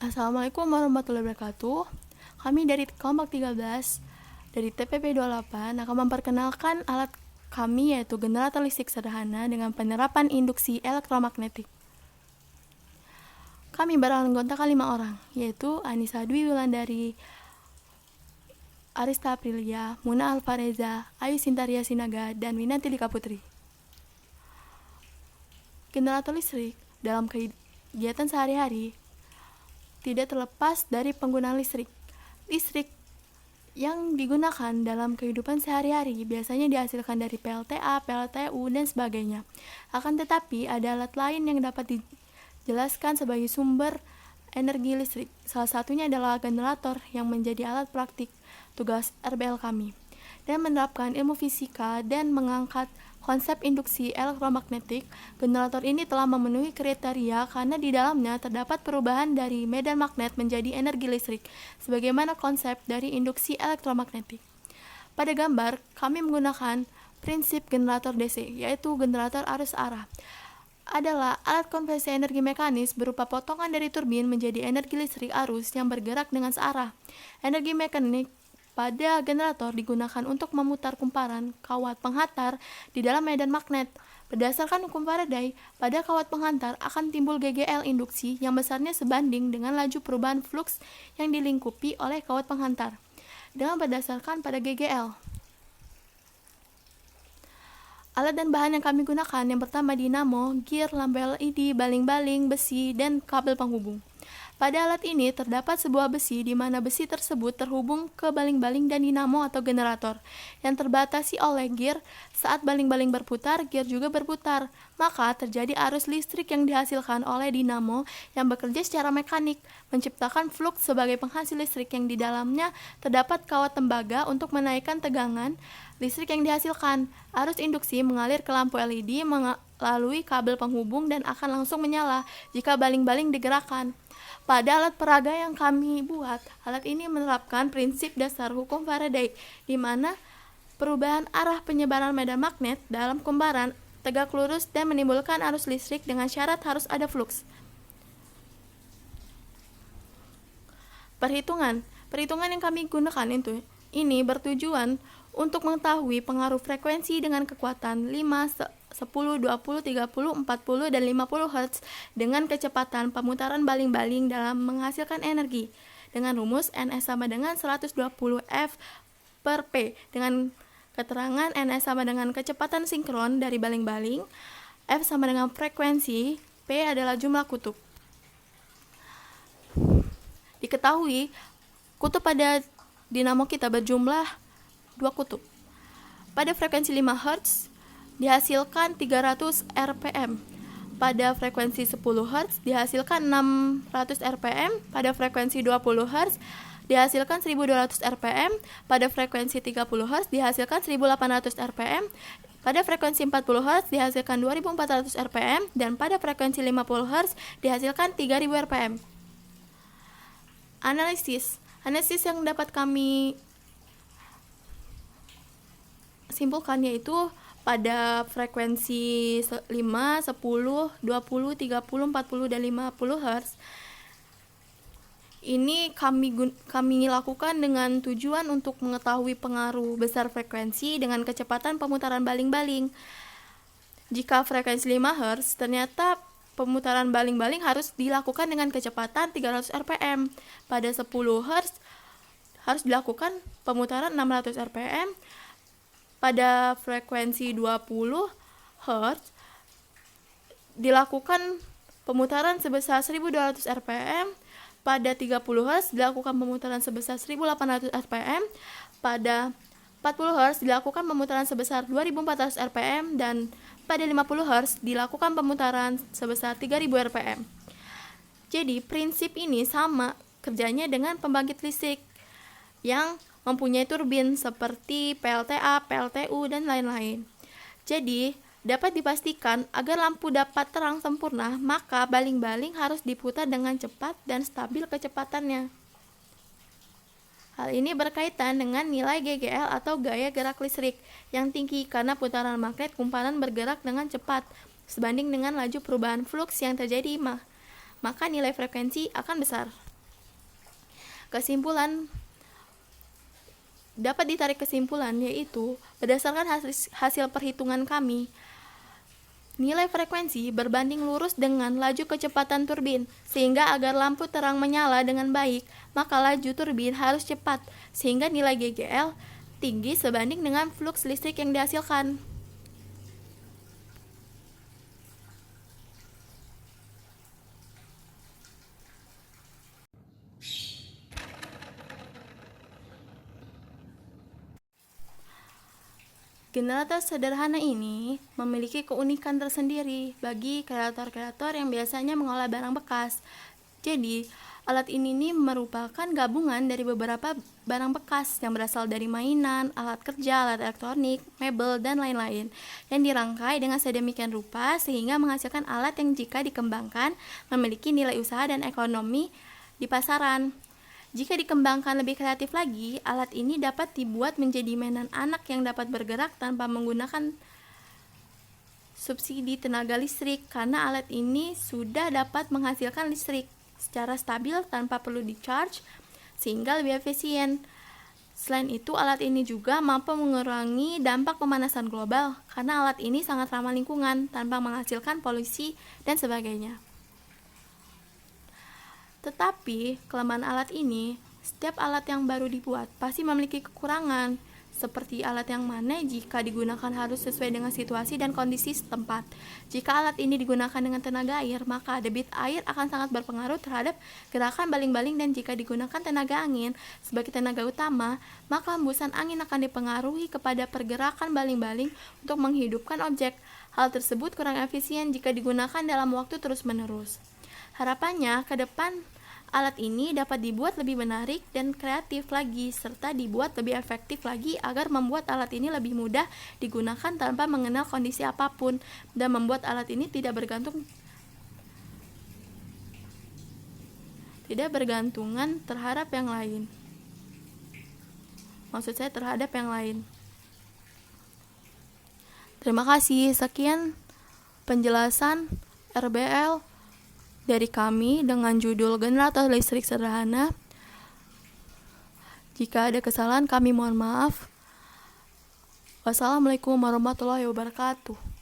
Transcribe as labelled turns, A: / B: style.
A: Assalamualaikum warahmatullahi wabarakatuh. Kami dari kelompok 13 dari TPP 28 akan memperkenalkan alat kami, yaitu generator listrik sederhana dengan penerapan induksi elektromagnetik. Kami beranggotakan 5 orang, yaitu Anissa Dwi Wulandari, Arista Aprilia, Muna Alfareza, Ayu Sintaria Sinaga, dan Winanti Lika Putri. Generator listrik dalam kegiatan sehari-hari tidak terlepas dari penggunaan listrik. Listrik yang digunakan dalam kehidupan sehari-hari biasanya dihasilkan dari PLTA, PLTU, dan sebagainya. Akan tetapi, ada alat lain yang dapat dijelaskan sebagai sumber energi listrik. Salah satunya adalah generator yang menjadi alat praktik tugas RBL kami, dan menerapkan ilmu fisika dan mengangkat konsep induksi elektromagnetik. Generator ini telah memenuhi kriteria karena di dalamnya terdapat perubahan dari medan magnet menjadi energi listrik, sebagaimana konsep dari induksi elektromagnetik. Pada gambar, kami menggunakan prinsip generator DC, yaitu generator arus arah. Adalah alat konversi energi mekanis berupa potongan dari turbin menjadi energi listrik arus yang bergerak dengan searah. Energi mekanik pada generator digunakan untuk memutar kumparan kawat penghantar di dalam medan magnet. Berdasarkan hukum Faraday, pada kawat penghantar akan timbul GGL induksi yang besarnya sebanding dengan laju perubahan flux yang dilingkupi oleh kawat penghantar. Dengan berdasarkan pada GGL, alat dan bahan yang kami gunakan yang pertama dinamo, gear, lampu LED, baling-baling, besi, dan kabel penghubung. Pada alat ini terdapat sebuah besi di mana besi tersebut terhubung ke baling-baling dan dinamo atau generator yang terbatasi oleh gear. Saat baling-baling berputar, gear juga berputar, maka terjadi arus listrik yang dihasilkan oleh dinamo yang bekerja secara mekanik, menciptakan flux sebagai penghasil listrik yang di dalamnya terdapat kawat tembaga untuk menaikkan tegangan listrik yang dihasilkan. Arus induksi mengalir ke lampu LED melalui kabel penghubung dan akan langsung menyala jika baling-baling digerakkan. Pada alat peraga yang kami buat, alat ini menerapkan prinsip dasar hukum Faraday, di mana perubahan arah penyebaran medan magnet dalam kumparan tegak lurus dan menimbulkan arus listrik dengan syarat harus ada flux. Perhitungan yang kami gunakan ini bertujuan untuk mengetahui pengaruh frekuensi dengan kekuatan 5, 10, 20, 30, 40, dan 50 Hz dengan kecepatan pemutaran baling-baling dalam menghasilkan energi dengan rumus Ns sama dengan 120 F per P dengan keterangan Ns sama dengan kecepatan sinkron dari baling-baling, F sama dengan frekuensi, P adalah jumlah kutub. Diketahui kutub pada dinamo kita berjumlah 2 kutub. Pada frekuensi 5 Hz dihasilkan 300 rpm. Pada frekuensi 10 Hz dihasilkan 600 rpm. Pada frekuensi 20 Hz dihasilkan 1200 rpm. Pada frekuensi 30 Hz dihasilkan 1800 rpm. Pada frekuensi 40 Hz dihasilkan 2400 rpm. Dan pada frekuensi 50 Hz dihasilkan 3000 rpm. Analisis yang dapat kami simpulkan yaitu pada frekuensi 5, 10, 20, 30, 40, dan 50 Hz ini kami lakukan dengan tujuan untuk mengetahui pengaruh besar frekuensi dengan kecepatan pemutaran baling-baling. Jika frekuensi 5 Hz, ternyata pemutaran baling-baling harus dilakukan dengan kecepatan 300 rpm. Pada 10 Hz harus dilakukan pemutaran 600 rpm. Pada frekuensi 20 Hz dilakukan pemutaran sebesar 1200 rpm. Pada 30 Hz dilakukan pemutaran sebesar 1800 rpm. Pada 40 Hz dilakukan pemutaran sebesar 2400 rpm. Dan pada 50 Hz dilakukan pemutaran sebesar 3000 rpm. Jadi prinsip ini sama kerjanya dengan pembangkit listrik yang mempunyai turbin seperti PLTA, PLTU, dan lain-lain. Jadi, dapat dipastikan agar lampu dapat terang sempurna, maka baling-baling harus diputar dengan cepat dan stabil kecepatannya. Hal ini berkaitan dengan nilai GGL atau gaya gerak listrik yang tinggi karena putaran magnet kumparan bergerak dengan cepat sebanding dengan laju perubahan flux yang terjadi, maka nilai frekuensi akan besar. Dapat ditarik kesimpulan, yaitu berdasarkan hasil perhitungan kami, nilai frekuensi berbanding lurus dengan laju kecepatan turbin, sehingga agar lampu terang menyala dengan baik, maka laju turbin harus cepat, sehingga nilai GGL tinggi sebanding dengan fluks listrik yang dihasilkan. Generator sederhana ini memiliki keunikan tersendiri bagi kreator-kreator yang biasanya mengolah barang bekas. Jadi, alat ini merupakan gabungan dari beberapa barang bekas yang berasal dari mainan, alat kerja, alat elektronik, mebel, dan lain-lain, yang dirangkai dengan sedemikian rupa sehingga menghasilkan alat yang jika dikembangkan memiliki nilai usaha dan ekonomi di pasaran. Jika dikembangkan lebih kreatif lagi, alat ini dapat dibuat menjadi mainan anak yang dapat bergerak tanpa menggunakan subsidi tenaga listrik, karena alat ini sudah dapat menghasilkan listrik secara stabil tanpa perlu di-charge, sehingga lebih efisien. Selain itu, alat ini juga mampu mengurangi dampak pemanasan global, karena alat ini sangat ramah lingkungan tanpa menghasilkan polusi dan sebagainya. Tetapi, kelemahan alat ini, setiap alat yang baru dibuat pasti memiliki kekurangan, seperti alat yang mana jika digunakan harus sesuai dengan situasi dan kondisi setempat. Jika alat ini digunakan dengan tenaga air, maka debit air akan sangat berpengaruh terhadap gerakan baling-baling, dan jika digunakan tenaga angin sebagai tenaga utama, maka hembusan angin akan dipengaruhi kepada pergerakan baling-baling untuk menghidupkan objek. Hal tersebut kurang efisien jika digunakan dalam waktu terus-menerus. Harapannya, ke depan alat ini dapat dibuat lebih menarik dan kreatif lagi, serta dibuat lebih efektif lagi agar membuat alat ini lebih mudah digunakan tanpa mengenal kondisi apapun, dan membuat alat ini tidak bergantungan terhadap yang lain. Maksud saya terhadap yang lain. Terima kasih. Sekian penjelasan RBL dari kami dengan judul Generator Listrik Sederhana. Jika ada kesalahan, kami mohon maaf. Wassalamualaikum warahmatullahi wabarakatuh.